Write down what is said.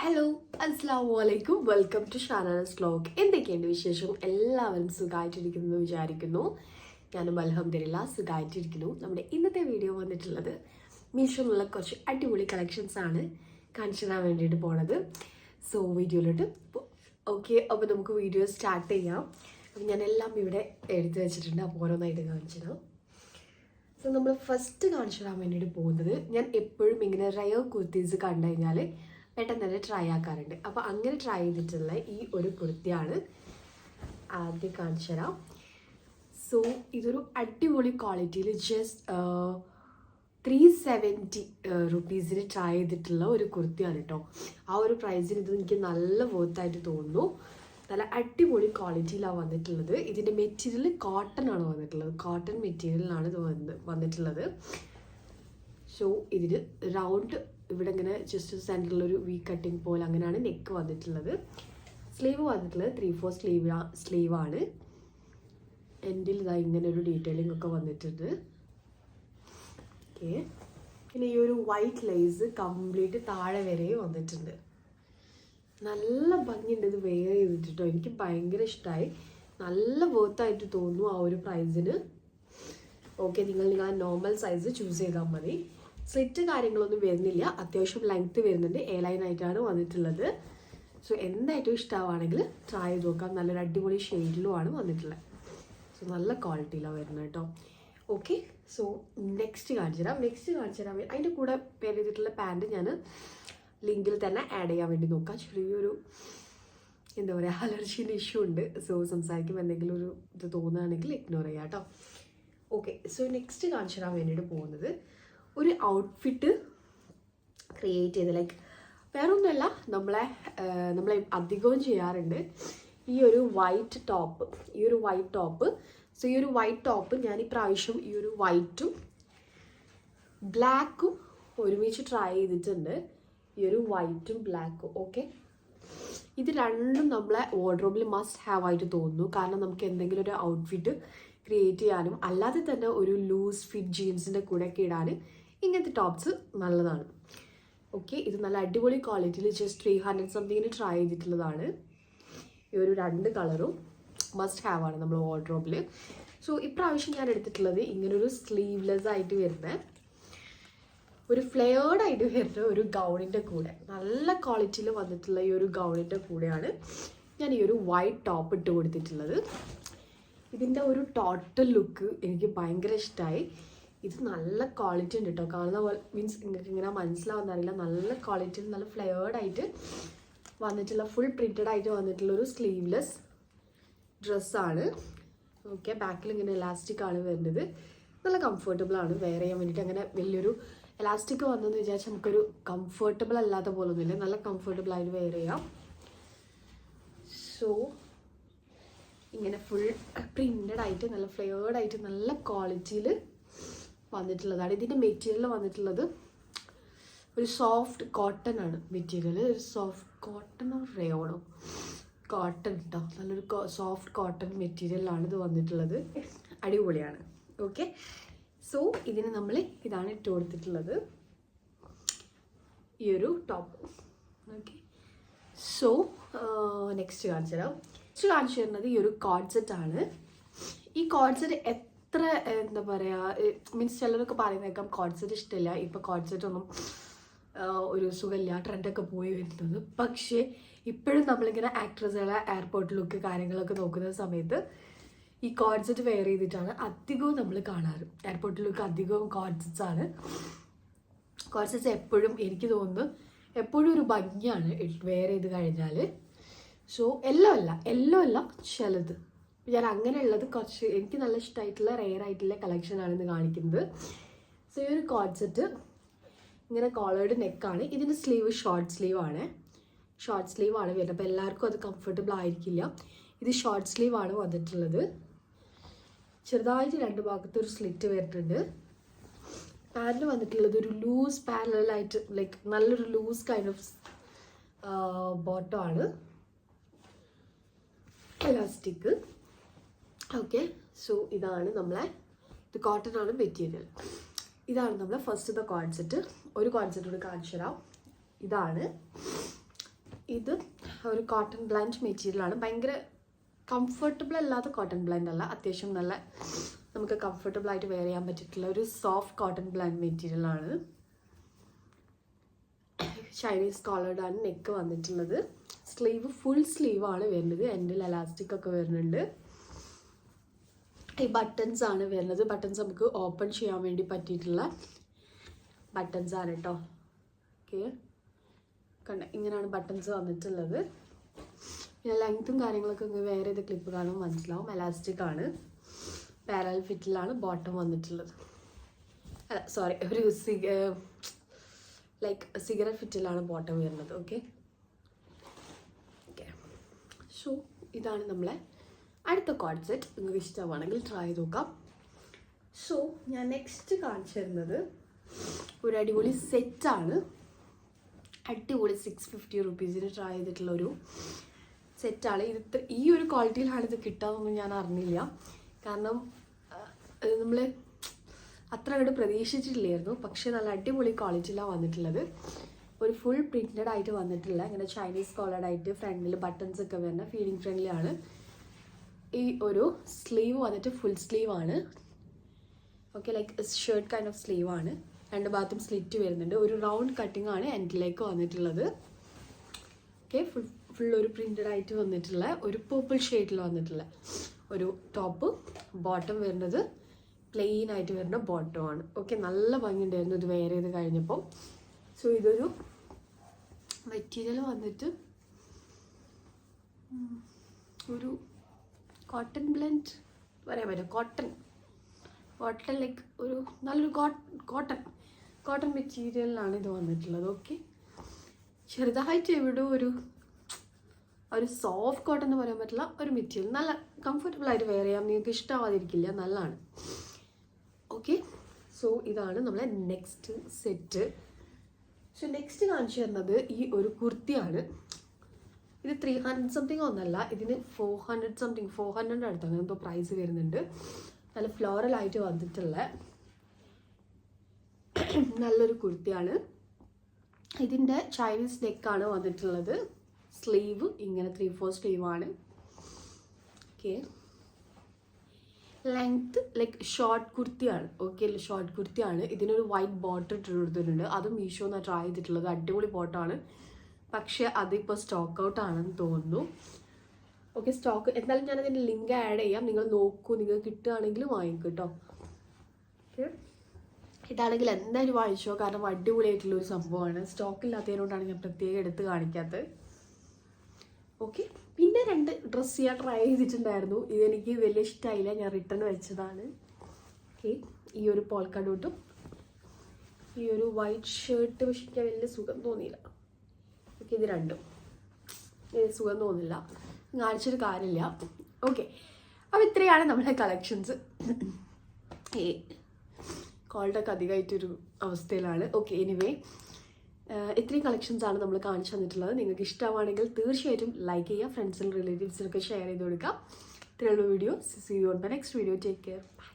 Hello അസ്സലാമു അലൈക്കും welcome to Shanas vlog. എന്തൊക്കെയുണ്ട് വിശേഷം? എല്ലാവരും സുഖമായിട്ടിരിക്കുന്നു വിചാരിക്കുന്നു. ഞാനും അൽഹംദുലില്ലാ സുഖമായിട്ടിരിക്കുന്നു. നമ്മുടെ ഇന്നത്തെ വീഡിയോ വന്നിട്ടുള്ളത് മീഷോയിലുള്ള കുറച്ച് അടിപൊളി കളക്ഷൻസ് ആണ് കാണിച്ചു തരാൻ വേണ്ടിയിട്ട് പോണത്. സോ വീഡിയോയിലോട്ട് ഓക്കെ, അപ്പോൾ നമുക്ക് വീഡിയോ സ്റ്റാർട്ട് ചെയ്യാം. അപ്പം ഞാനെല്ലാം ഇവിടെ എടുത്തു വെച്ചിട്ടുണ്ട്. അപ്പോൾ ഓരോന്നായിട്ട് കാണിച്ചു തരാം. സോ നമ്മൾ ഫസ്റ്റ് കാണിച്ചു തരാൻ വേണ്ടിയിട്ട് പോകുന്നത്, ഞാൻ എപ്പോഴും ഇങ്ങനെ റയർ കുർത്തീസ് കണ്ടു കഴിഞ്ഞാൽ പെട്ടെന്ന് തന്നെ ട്രൈ ആക്കാറുണ്ട്. അപ്പോൾ അങ്ങനെ ട്രൈ ചെയ്തിട്ടുള്ള ഈ ഒരു കുർത്തിയാണ് ആദ്യം കാണിച്ചു തരാം. സോ ഇതൊരു അടിപൊളി ക്വാളിറ്റിയിൽ ജസ്റ്റ് 370 റുപ്പീസിന് ട്രൈ ചെയ്തിട്ടുള്ള ഒരു കുർത്തിയാണ് കേട്ടോ. ആ ഒരു പ്രൈസിന് ഇത് എനിക്ക് നല്ല വർത്തായിട്ട് തോന്നുന്നു. നല്ല അടിപൊളി ക്വാളിറ്റിയിലാണ് വന്നിട്ടുള്ളത്. ഇതിൻ്റെ മെറ്റീരിയൽ കോട്ടൺ ആണ് വന്നിട്ടുള്ളത്. കോട്ടൺ മെറ്റീരിയലിലാണ് ഇത് വന്നിട്ടുള്ളത്. സോ ഇതിന് റൗണ്ട് ഇവിടെ ഇങ്ങനെ ജസ്റ്റ് സെൻറ്ററിലൊരു വി കട്ടിങ് പോലെ അങ്ങനെയാണ് നെക്ക് വന്നിട്ടുള്ളത്. സ്ലീവ് വന്നിട്ടുള്ളത് 3/4 സ്ലീവാണ്. എൻഡിൽ ഇതാ ഇങ്ങനെ ഒരു ഡീറ്റെയിലിംഗ് ഒക്കെ വന്നിട്ടുണ്ട്. ഓക്കെ, പിന്നെ ഈ ഒരു വൈറ്റ് ലേസ് കംപ്ലീറ്റ് താഴെ വരെ വന്നിട്ടുണ്ട്. നല്ല ഭംഗിയുണ്ട് ഇത് വെയർ ചെയ്തിട്ടോ. എനിക്ക് ഭയങ്കര ഇഷ്ടമായി. നല്ല വർത്തായിട്ട് തോന്നുന്നു ആ ഒരു പ്രൈസിന്. ഓക്കെ, നിങ്ങളുടെ നോർമൽ സൈസ് ചൂസ് ചെയ്താൽ മതി. സ്ലിറ്റ് കാര്യങ്ങളൊന്നും വരുന്നില്ല. അത്യാവശ്യം ലെങ്ത്ത് വരുന്നുണ്ട്. A-line ആയിട്ടാണ് വന്നിട്ടുള്ളത്. സോ എന്തായിട്ടും ഇഷ്ടമാണെങ്കിൽ ട്രൈ ചെയ്ത് നോക്കാം. നല്ലൊരു അടിപൊളി ഷെയ്ഡിലുമാണ് വന്നിട്ടുള്ളത്. സോ നല്ല ക്വാളിറ്റിയിലാണ് വരുന്നത് കേട്ടോ. ഓക്കെ, സോ നെക്സ്റ്റ് കാണിച്ചു തരാം. അതിൻ്റെ കൂടെ പേര് ചെയ്തിട്ടുള്ള പാൻറ്റ് ഞാൻ ലിങ്കിൽ തന്നെ ആഡ് ചെയ്യാൻ വേണ്ടി നോക്കാം. ചെറിയൊരു എന്താ പറയുക, അലർജീൻ്റെ ഇഷ്യൂ ഉണ്ട്. സോ സംസാരിക്കുമ്പോൾ എന്തെങ്കിലും ഒരു ഇത് തോന്നുകയാണെങ്കിൽ ഇഗ്നോർ ചെയ്യാം കേട്ടോ. ഓക്കെ, സോ നെക്സ്റ്റ് കാണിച്ചു തരാൻ വേണ്ടിയിട്ട് പോകുന്നത് ഒരു ഔട്ട്ഫിറ്റ് ക്രിയേറ്റ് ചെയ്ത്, ലൈക്ക് വേറെ ഒന്നുമല്ല, നമ്മളെ അധികവും ചെയ്യാറുണ്ട് ഈ ഒരു വൈറ്റ് ടോപ്പ്. സോ ഈ ഒരു വൈറ്റ് ടോപ്പ് ഞാൻ ഈ പ്രാവശ്യം ഈ ഒരു വൈറ്റും ബ്ലാക്കും ഒരുമിച്ച് ട്രൈ ചെയ്തിട്ടുണ്ട്. ഈ ഒരു വൈറ്റും ബ്ലാക്കും. ഓക്കെ, ഇത് രണ്ടും നമ്മളെ വാർഡ്രോബിൽ മസ്റ്റ് ഹാവ് ആയിട്ട് തോന്നുന്നു. കാരണം നമുക്ക് എന്തെങ്കിലും ഒരു ഔട്ട്ഫിറ്റ് ക്രിയേറ്റ് ചെയ്യാനും അല്ലാതെ തന്നെ ഒരു ലൂസ് ഫിറ്റ് ജീൻസിൻ്റെ കൂടെ ഒക്കെ ഇടാൻ ഇങ്ങനത്തെ ടോപ്സ് നല്ലതാണ്. ഓക്കെ, ഇത് നല്ല അടിപൊളി ക്വാളിറ്റിയിൽ ജസ്റ്റ് 300 സംതിങ്ങിന് ട്രൈ ചെയ്തിട്ടുള്ളതാണ്. ഈ ഒരു രണ്ട് കളറും മസ്റ്റ് ഹാവ് ആണ് നമ്മൾ വാർഡ്രോബിൽ. സോ ഇപ്രാവശ്യം ഞാൻ എടുത്തിട്ടുള്ളത് ഇങ്ങനൊരു സ്ലീവ്ലെസ് ആയിട്ട് വരുന്ന ഒരു ഫ്ലെയർഡ് ആയിട്ട് വരുന്ന ഒരു ഗൗണിൻ്റെ കൂടെ, നല്ല ക്വാളിറ്റിയിൽ വന്നിട്ടുള്ള ഈ ഒരു ഗൗണിൻ്റെ കൂടെയാണ് ഞാൻ ഈ ഒരു വൈറ്റ് ടോപ്പ് ഇട്ട് കൊടുത്തിട്ടുള്ളത്. ഇതിൻ്റെ ഒരു ടോട്ടൽ ലുക്ക് എനിക്ക് ഭയങ്കര ഇഷ്ടമായി. ഇത് നല്ല ക്വാളിറ്റി ഉണ്ട് കേട്ടോ. കാണുന്ന പോലെ മീൻസ് നിങ്ങൾക്ക് ഇങ്ങനെ മനസ്സിലാവുന്നറിയില്ല. നല്ല ക്വാളിറ്റിയിൽ നല്ല ഫ്ലെയർഡ് ആയിട്ട് വന്നിട്ടുള്ള ഫുൾ പ്രിൻറ്റഡ് ആയിട്ട് വന്നിട്ടുള്ള ഒരു സ്ലീവ്ലെസ് ഡ്രസ്സാണ്. ഓക്കെ, ബാക്കിൽ ഇങ്ങനെ എലാസ്റ്റിക് ആണ് വരുന്നത്. നല്ല കംഫർട്ടബിൾ ആണ് വെയർ ചെയ്യാൻ വേണ്ടിയിട്ട്. അങ്ങനെ വലിയൊരു എലാസ്റ്റിക് വന്നെന്ന് വിചാരിച്ചാൽ നമുക്കൊരു കംഫർട്ടബിൾ അല്ലാത്ത പോലൊന്നുമില്ല. നല്ല കംഫർട്ടബിൾ ആയിട്ട് വെയർ ചെയ്യാം. സോ ഇങ്ങനെ ഫുൾ പ്രിൻറ്റഡ് ആയിട്ട് നല്ല ഫ്ലെയർഡ് ആയിട്ട് നല്ല ക്വാളിറ്റിയിൽ വന്നിട്ടുള്ളതാണ്. ഇതിൻ്റെ മെറ്റീരിയൽ വന്നിട്ടുള്ളത് ഒരു സോഫ്റ്റ് കോട്ടൺ ആണ് മെറ്റീരിയൽ. ഒരു സോഫ്റ്റ് കോട്ടണോ റയോണോ കോട്ടൺ കേട്ടോ. നല്ലൊരു സോഫ്റ്റ് കോട്ടൺ മെറ്റീരിയലാണ് ഇത് വന്നിട്ടുള്ളത്. അടിപൊളിയാണ്. ഓക്കെ, സോ ഇതിന് നമ്മൾ ഇതാണ് ഇട്ട് കൊടുത്തിട്ടുള്ളത്, ഈ ഒരു ടോപ്പ്. ഓക്കെ, സോ നെക്സ്റ്റ് കാണിച്ചു തരുന്നത് ഈ ഒരു കോഡ് സെറ്റ് ആണ്. ഈ കോഡ് സെറ്റ് എത്ര എന്താ പറയുക, മീൻസ് ചിലരൊക്കെ പറയുന്നേക്കാം കോഡ് സെറ്റ് ഇഷ്ടമില്ല, ഇപ്പോൾ കോഡ് സെറ്റ് ഒന്നും ഒരു സുഖമില്ല, ട്രെൻഡൊക്കെ പോയി വരുന്നത്. പക്ഷേ ഇപ്പോഴും നമ്മളിങ്ങനെ ആക്ട്രസുകളെ എയർപോർട്ട് ലുക്ക് കാര്യങ്ങളൊക്കെ നോക്കുന്ന സമയത്ത് ഈ കോഡ് സെറ്റ് വെയർ ചെയ്തിട്ടാണ് അധികവും നമ്മൾ കാണാറ്. എയർപോർട്ട് ലുക്ക് അധികവും കോഡ് സെറ്റ്സ് ആണ്. കോഡ് സെറ്റ്സ് എപ്പോഴും എനിക്ക് തോന്നുന്നു എപ്പോഴും ഒരു ഭംഗിയാണ് വെയർ ചെയ്ത് കഴിഞ്ഞാൽ. സോ എല്ലാം അല്ല ചിലത്. ഞാൻ അങ്ങനെയുള്ളത് കുറച്ച് എനിക്ക് നല്ല ഇഷ്ടമായിട്ടുള്ള റെയർ ആയിട്ടുള്ള കളക്ഷനാണ് ഇന്ന് കാണിക്കുന്നത്. സോ ഈ ഒരു കോഡ് സെറ്റ് ഇങ്ങനെ കോളേർഡ് നെക്കാണ്. ഇതിൻ്റെ സ്ലീവ് ഷോർട്ട് സ്ലീവ് ആണ് വരുന്നത്. അപ്പോൾ എല്ലാവർക്കും അത് കംഫർട്ടബിൾ ആയിരിക്കില്ല. ഇത് ഷോർട്ട് സ്ലീവ് ആണ് വന്നിട്ടുള്ളത്. ചെറുതായിട്ട് രണ്ട് ഭാഗത്ത് ഒരു സ്ലിറ്റ് വരുന്നുണ്ട്. പാൻറ് വന്നിട്ടുള്ളത് ഒരു ലൂസ് പാരലായിട്ട്, ലൈക്ക് നല്ലൊരു ലൂസ് കൈൻഡ് ഓഫ് ബോട്ടം ആണ്, എലാസ്റ്റിക്. ഓക്കെ, സോ ഇതാണ് നമ്മളെ, ഇത് കോട്ടൺ ആണ് മെറ്റീരിയൽ. ഇതാണ് നമ്മളെ ഫസ്റ്റത്തെ കോഡ് സെറ്റ്. ഒരു കോഡ് സെറ്റ് കൂടി കാണിച്ചു തരാം. ഇതാണ് ഇത് ഒരു കോട്ടൺ ബ്ലാൻഡ് മെറ്റീരിയലാണ്. ഭയങ്കര കംഫർട്ടബിൾ അല്ലാത്ത കോട്ടൺ ബ്ലാൻഡ് അല്ല, അത്യാവശ്യം നല്ല നമുക്ക് കംഫർട്ടബിൾ ആയിട്ട് വെയർ ചെയ്യാൻ പറ്റിയിട്ടുള്ള ഒരു സോഫ്റ്റ് കോട്ടൺ ബ്ലാൻഡ് മെറ്റീരിയലാണ്. ചൈനീസ് കോളേർഡാണ് നെക്ക് വന്നിട്ടുള്ളത്. സ്ലീവ് ഫുൾ സ്ലീവാണ് വരുന്നത്. എൻഡിൽ എലാസ്റ്റിക് ഒക്കെ വരുന്നുണ്ട്. ഈ ബട്ടൺസ് ആണ് വരുന്നത്. ബട്ടൺസ് നമുക്ക് ഓപ്പൺ ചെയ്യാൻ വേണ്ടി പറ്റിയിട്ടുള്ള ബട്ടൺസ് ആണ് കേട്ടോ. ഓക്കെ, കണ്ട ഇങ്ങനെയാണ് ബട്ടൺസ് വന്നിട്ടുള്ളത്. പിന്നെ ലെങ്ത്തും കാര്യങ്ങളൊക്കെ വേറെ ചെയ്ത ക്ലിപ്പ് കാണുമ്പോൾ മനസ്സിലാവും. എലാസ്റ്റിക് ആണ്. പാരൽ ഫിറ്റിലാണ് ബോട്ടം വന്നിട്ടുള്ളത്. അല്ല സോറി, ഒരു ലൈക്ക് സിഗരറ്റ് ഫിറ്റിലാണ് ബോട്ടം വരുന്നത്. ഓക്കെ ഓക്കെ, സോ ഇതാണ് നമ്മളെ അടുത്ത കോഡ് സെറ്റ്. നിങ്ങൾക്ക് ഇഷ്ടമാണെങ്കിൽ ട്രൈ ചെയ്ത് നോക്കാം. സോ ഞാൻ നെക്സ്റ്റ് കാണിച്ചു തരുന്നത് ഒരു അടിപൊളി സെറ്റാണ്. അടിപൊളി 650 റുപ്പീസിന് ട്രൈ ചെയ്തിട്ടുള്ള ഒരു സെറ്റാണ്. ഇത് ഈ ഒരു ക്വാളിറ്റിയിലാണ് ഇത് കിട്ടാമെന്നൊന്നും ഞാൻ അറിഞ്ഞില്ല. കാരണം നമ്മൾ അത്ര അങ്ങോട്ട് പ്രതീക്ഷിച്ചിട്ടില്ലായിരുന്നു. പക്ഷേ നല്ല അടിപൊളി ക്വാളിറ്റിയിലാണ് വന്നിട്ടുള്ളത്. ഒരു ഫുൾ പ്രിൻറ്റഡ് ആയിട്ട് വന്നിട്ടുള്ള ഇങ്ങനെ ചൈനീസ് കോളേർഡായിട്ട് ഫ്രണ്ടിൽ ബട്ടൺസ് ഒക്കെ വരുന്ന ഫീഡിങ് ഫ്രണ്ട്ലി ആണ്. ഈ ഒരു സ്ലീവ് വന്നിട്ട് ഫുൾ സ്ലീവ് ആണ്. Okay, like shirt kind of sleeve ആണ്. രണ്ട് ഭാഗത്തും സ്ലിറ്റ് വരുന്നുണ്ട്. ഒരു റൗണ്ട് കട്ടിംഗ് ആണ് എൻഡിലേക്ക് വന്നിട്ടുള്ളത്. ഓക്കെ, ഫുൾ ഒരു പ്രിൻറ്റഡ് ആയിട്ട് വന്നിട്ടുള്ള ഒരു പേർപ്പിൾ ഷെയ്ഡിൽ വന്നിട്ടുള്ള ഒരു ടോപ്പ്. ബോട്ടം വരുന്നത് പ്ലെയിൻ ആയിട്ട് വരുന്ന ബോട്ടം ആണ്. ഓക്കെ, നല്ല ഭംഗിയുണ്ടായിരുന്നു ഇത് വെയർ ചെയ്ത് കഴിഞ്ഞപ്പോൾ. സോ ഇതൊരു മെറ്റീരിയൽ വന്നിട്ട് ഒരു കോട്ടൺ ബ്ലെൻഡ് പറയാൻ പറ്റും. കോട്ടൺ ലൈക്ക് ഒരു നല്ലൊരു കോട്ടൺ മെറ്റീരിയലിലാണ് ഇത് വന്നിട്ടുള്ളത്. ഓക്കെ, ചെറുതായിട്ട് എവിടെ ഒരു സോഫ്റ്റ് കോട്ടൺ എന്ന് പറയാൻ പറ്റില്ല, ഒരു മെറ്റീരിയൽ നല്ല കംഫർട്ടബിൾ ആയിട്ട് വെയർ ചെയ്യാം. നിങ്ങൾക്ക് ഇഷ്ടമാവാതിരിക്കില്ല, നല്ലതാണ്. ഓക്കെ, സോ ഇതാണ് നമ്മളെ നെക്സ്റ്റ് സെറ്റ്. സോ നെക്സ്റ്റ് കാണിച്ചു തരുന്നത് ഈ ഒരു കുർത്തിയാണ്. ഇത് 300 സംതിങ് ഒന്നല്ല, ഇതിന് 400 സംതിങ് 400 അടുത്ത് അങ്ങനെ എന്തോ പ്രൈസ് വരുന്നുണ്ട്. നല്ല ഫ്ലോറൽ ആയിട്ട് വന്നിട്ടുള്ള നല്ലൊരു കുർത്തിയാണ്. ഇതിൻ്റെ ചൈനീസ് നെക്കാണ് വന്നിട്ടുള്ളത്. സ്ലീവ് ഇങ്ങനെ 3/4 സ്ലീവാണ്. ഓക്കെ, ലെങ്ത് ലൈക്ക് ഷോർട്ട് കുർത്തിയാണ്. ഓക്കെ, ഷോർട്ട് കുർത്തിയാണ്. ഇതിനൊരു വൈറ്റ് ബോട്ടർ ഇട്ട് കൊടുത്തിട്ടുണ്ട്. അതും മീഷോ എന്നാണ് ട്രൈ ചെയ്തിട്ടുള്ളത്. അടിപൊളി ബോട്ടാണ്. പക്ഷേ അതിപ്പോൾ സ്റ്റോക്ക് ഔട്ട് ആണെന്ന് തോന്നുന്നു. ഓക്കെ, സ്റ്റോക്ക് എന്തായാലും ഞാനതിൻ്റെ ലിങ്ക് ആഡ് ചെയ്യാം. നിങ്ങൾ നോക്കൂ, നിങ്ങൾക്ക് കിട്ടുകയാണെങ്കിൽ വാങ്ങിക്കും കേട്ടോ. ഓക്കെ, ഇതാണെങ്കിൽ എന്തായാലും വാങ്ങിച്ചോ, കാരണം അടിപൊളിയായിട്ടുള്ളൊരു സംഭവമാണ്. സ്റ്റോക്ക് ഇല്ലാത്തതിനോടാണ് ഞാൻ പ്രത്യേകം എടുത്ത് കാണിക്കാത്തത്. ഓക്കെ, പിന്നെ 2 ഡ്രസ്സ് ഞാൻ ട്രൈ ചെയ്തിട്ടുണ്ടായിരുന്നു. ഇതെനിക്ക് വലിയ ഇഷ്ടമായില്ല, ഞാൻ റിട്ടേൺ വെച്ചതാണ്. ഓക്കെ, ഈ ഒരു പോൾക്ക ഡോട്ടും ഈ ഒരു വൈറ്റ് ഷർട്ട് പക്ഷെ എനിക്ക് വലിയ സുഖം തോന്നിയില്ല. ഓക്കെ, ഇത് രണ്ടും സുഖം തോന്നില്ല, കാണിച്ചൊരു കാര്യമില്ല. ഓക്കെ, അപ്പോൾ ഇത്രയാണ് നമ്മുടെ കളക്ഷൻസ്. ഈ കോൾഡൊക്കെ അധികമായിട്ടൊരു അവസ്ഥയിലാണ്. ഓക്കെ, എനിവേ ഇത്രയും കളക്ഷൻസാണ് നമ്മൾ കാണിച്ചു തന്നിട്ടുള്ളത്. നിങ്ങൾക്ക് ഇഷ്ടമാണെങ്കിൽ തീർച്ചയായിട്ടും ലൈക്ക് ചെയ്യുക, ഫ്രണ്ട്സിനും റിലേറ്റീവ്സിനൊക്കെ ഷെയർ ചെയ്ത് കൊടുക്കുക. ഇത്രയുള്ള video. See you on the next video. Take care. By.